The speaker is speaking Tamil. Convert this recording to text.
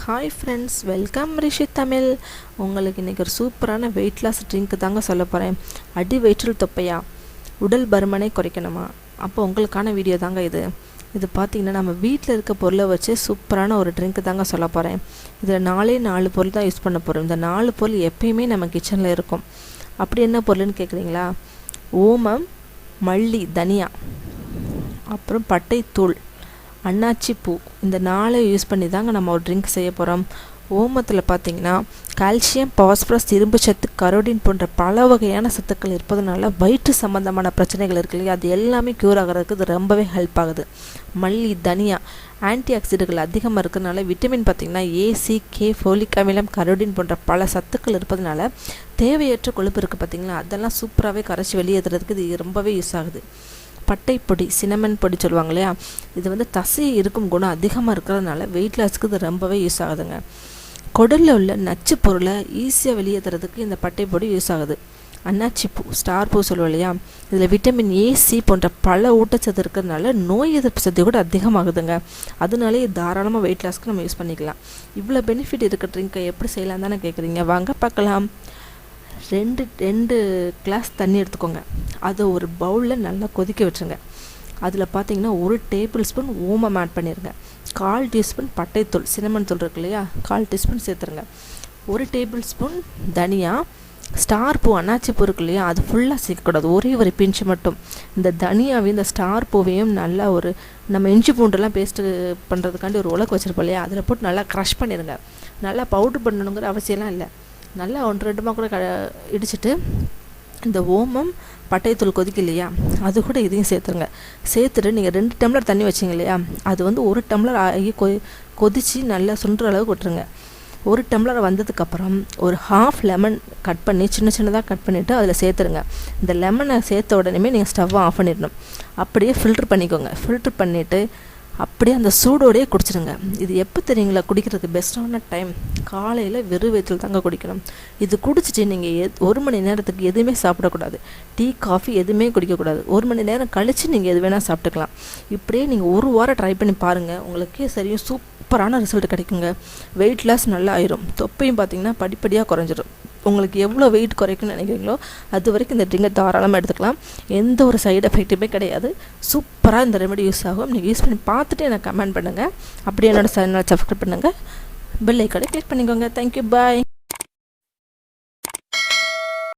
ஹாய் ஃப்ரெண்ட்ஸ், வெல்கம் ரிஷி தமிழ். உங்களுக்கு இன்றைக்கி ஒரு சூப்பரான வெயிட் லாஸ் ட்ரிங்க்கு தாங்க சொல்ல போகிறேன். அடி வயிற்றில் தொப்பையா, உடல் பருமனை குறைக்கணுமா? அப்போ உங்களுக்கான வீடியோ தாங்க இது. பார்த்திங்கன்னா நம்ம வீட்டில் இருக்க பொருளை வச்சு சூப்பரான ஒரு ட்ரிங்க்கு தாங்க சொல்ல போகிறேன். இதில் 4 பொருள் தான் யூஸ் பண்ண போகிறோம். இந்த 4 பொருள் எப்பயுமே நம்ம கிச்சனில் இருக்கும். அப்படி என்ன பொருள்னு கேட்குறீங்களா? ஓமம், மல்லி, தனியா, அப்புறம் பட்டைத்தூள், அன்னாச்சி பூ, இந்த 4 யூஸ் பண்ணி தாங்க நம்ம ஒரு ட்ரிங்க் செய்ய போகிறோம். ஓமத்தில் பார்த்திங்கன்னா கால்சியம், பாஸ்பரஸ், இரும்பு சத்து, கரோடின் போன்ற பல வகையான சத்துக்கள் இருப்பதுனால வயிற்று சம்மந்தமான பிரச்சனைகள் இருக்கு இல்லையா, அது எல்லாமே க்யூர் ஆகிறதுக்கு இது ரொம்பவே ஹெல்ப் ஆகுது. மல்லி, தனியா ஆன்டி ஆக்சிடென்ட்கள் அதிகமாக இருக்கிறதுனால விட்டமின் பார்த்திங்கன்னா ஏ, சி, கே, ஃபோலிக் அமிலம், கரோடின் போன்ற பல சத்துக்கள் இருப்பதுனால தேவையற்ற கொழுப்பு இருக்குது பார்த்திங்களா, அதெல்லாம் சூப்பராகவே கரைச்சி வெளியேற்றுறதுக்கு இது ரொம்பவே யூஸ் ஆகுது. பட்டை பொடி, சினமன் பொடி சொல்லுவாங்க இல்லையா, இது தசை இருக்கும் குணம் அதிகமாக இருக்கிறதுனால வெயிட் லாஸ்க்கு இது ரொம்பவே யூஸ் ஆகுதுங்க. குடலில் உள்ள நச்சு பொருளை ஈஸியாக வெளியேற்றுறதுக்கு இந்த பட்டை பொடி யூஸ் ஆகுது. அன்னாச்சி பூ, ஸ்டார் பூ சொல்லுவோம் இல்லையா, இதில் விட்டமின் ஏ, சி போன்ற பல ஊட்டச்சத்து இருக்கிறதுனால நோய் எதிர்ப்பு சக்தி கூட அதிகமாகுதுங்க. அதனாலே தாராளமாக வெயிட் லாஸ்க்கு நம்ம யூஸ் பண்ணிக்கலாம். இவ்வளோ பெனிஃபிட் இருக்க ட்ரிங்கை எப்படி செய்யலாம் தானே கேட்குறீங்க? வாங்க பார்க்கலாம். ரெண்டு கிளாஸ் தண்ணி எடுத்துக்கோங்க. அதை ஒரு பவுலில் நல்லா கொதிக்க வச்சுருங்க. அதில் பார்த்தீங்கன்னா 1 டேபிள் ஸ்பூன் ஓமம் ஆட் பண்ணிடுங்க. 1/4 டீஸ்பூன் பட்டைத்தூள், சினமன் தூள் இருக்கு இல்லையா, 1/4 டீஸ்பூன் சேர்த்துருங்க. 1 டேபிள் ஸ்பூன் தனியா, ஸ்டார் பூ, அன்னாச்சி பூ இருக்கு இல்லையா, அது ஃபுல்லாக சேர்க்கக்கூடாது, ஒரே பிஞ்சு மட்டும். இந்த தனியாவையும் இந்த ஸ்டார் பூவையும் நல்லா நம்ம இஞ்சி பூண்டெல்லாம் பேஸ்ட்டு பண்ணுறதுக்காண்டி ஒரு உலக்கு வச்சுருப்போம் இல்லையா, அதில் போட்டு நல்லா க்ரஷ் பண்ணிடுங்க. நல்லா பவுட்ரு பண்ணணுங்கிற அவசியம்லாம் இல்லை. நல்லா 1-2 கூட இடிச்சிட்டு இந்த ஓமம், பட்டைத்தூள் கொதிக்க இல்லையா, அது கூட இதையும் சேர்த்துருங்க. சேர்த்துட்டு நீங்கள் 2 டம்ளர் தண்ணி வச்சிங்க இல்லையா, அது 1 டம்ளர் ஆகி கொதித்து நல்லா சுண்டுற அளவுக்கு விட்டுருங்க. 1 டம்ளர் வந்ததுக்கப்புறம் ஒரு 1/2 லெமன் கட் பண்ணி சின்னதாக கட் பண்ணிவிட்டு அதில் சேர்த்துருங்க. இந்த லெமனை சேர்த்த உடனே நீங்கள் ஸ்டவ்வை ஆஃப் பண்ணிடணும். அப்படியே ஃபில்ட்ரு பண்ணிக்கோங்க. ஃபில்ட்ரு பண்ணிவிட்டு அப்படியே அந்த சூடோடையே குடிச்சிடுங்க. இது எப்போ தெரியுங்களா குடிக்கிறதுக்கு பெஸ்ட்டான டைம்? காலையில் வெறும் வயிற்றில் தாங்க குடிக்கணும். இது குடிச்சிட்டு நீங்கள் 1 மணி நேரத்துக்கு எதுவுமே சாப்பிடக்கூடாது. டீ, காஃபி எதுவுமே குடிக்கக்கூடாது. 1 மணி நேரம் கழித்து நீங்கள் எது வேணால் சாப்பிட்டுக்கலாம். இப்படியே நீங்கள் 1 வாரம் ட்ரை பண்ணி பாருங்கள், உங்களுக்கே சரியும் சூப்பரான ரிசல்ட் கிடைக்குங்க. வெயிட் லாஸ் நல்லா ஆயிரும். தொப்பையும் பார்த்திங்கன்னா படிப்படியாக குறைஞ்சிடும். உங்களுக்கு எவ்வளோ வெயிட் குறைக்குன்னு நினைக்கிறீங்களோ அது வரைக்கும் இந்த ட்ரிங்கை தாராளமாக எடுத்துக்கலாம். எந்த ஒரு சைடு எஃபெக்ட்டுமே கிடையாது. சூப்பராக இந்த ரெமெடி யூஸ் ஆகும். நீங்கள் யூஸ் பண்ணி பார்த்துட்டு எனக்கு கமெண்ட் பண்ணுங்கள். அப்படியே என்னோட சேனலை சப்ஸ்கிரைப் பண்ணுங்கள். பெல் ஐக்கானை கிளிக் பண்ணிக்கோங்க. தேங்க்யூ, பாய்.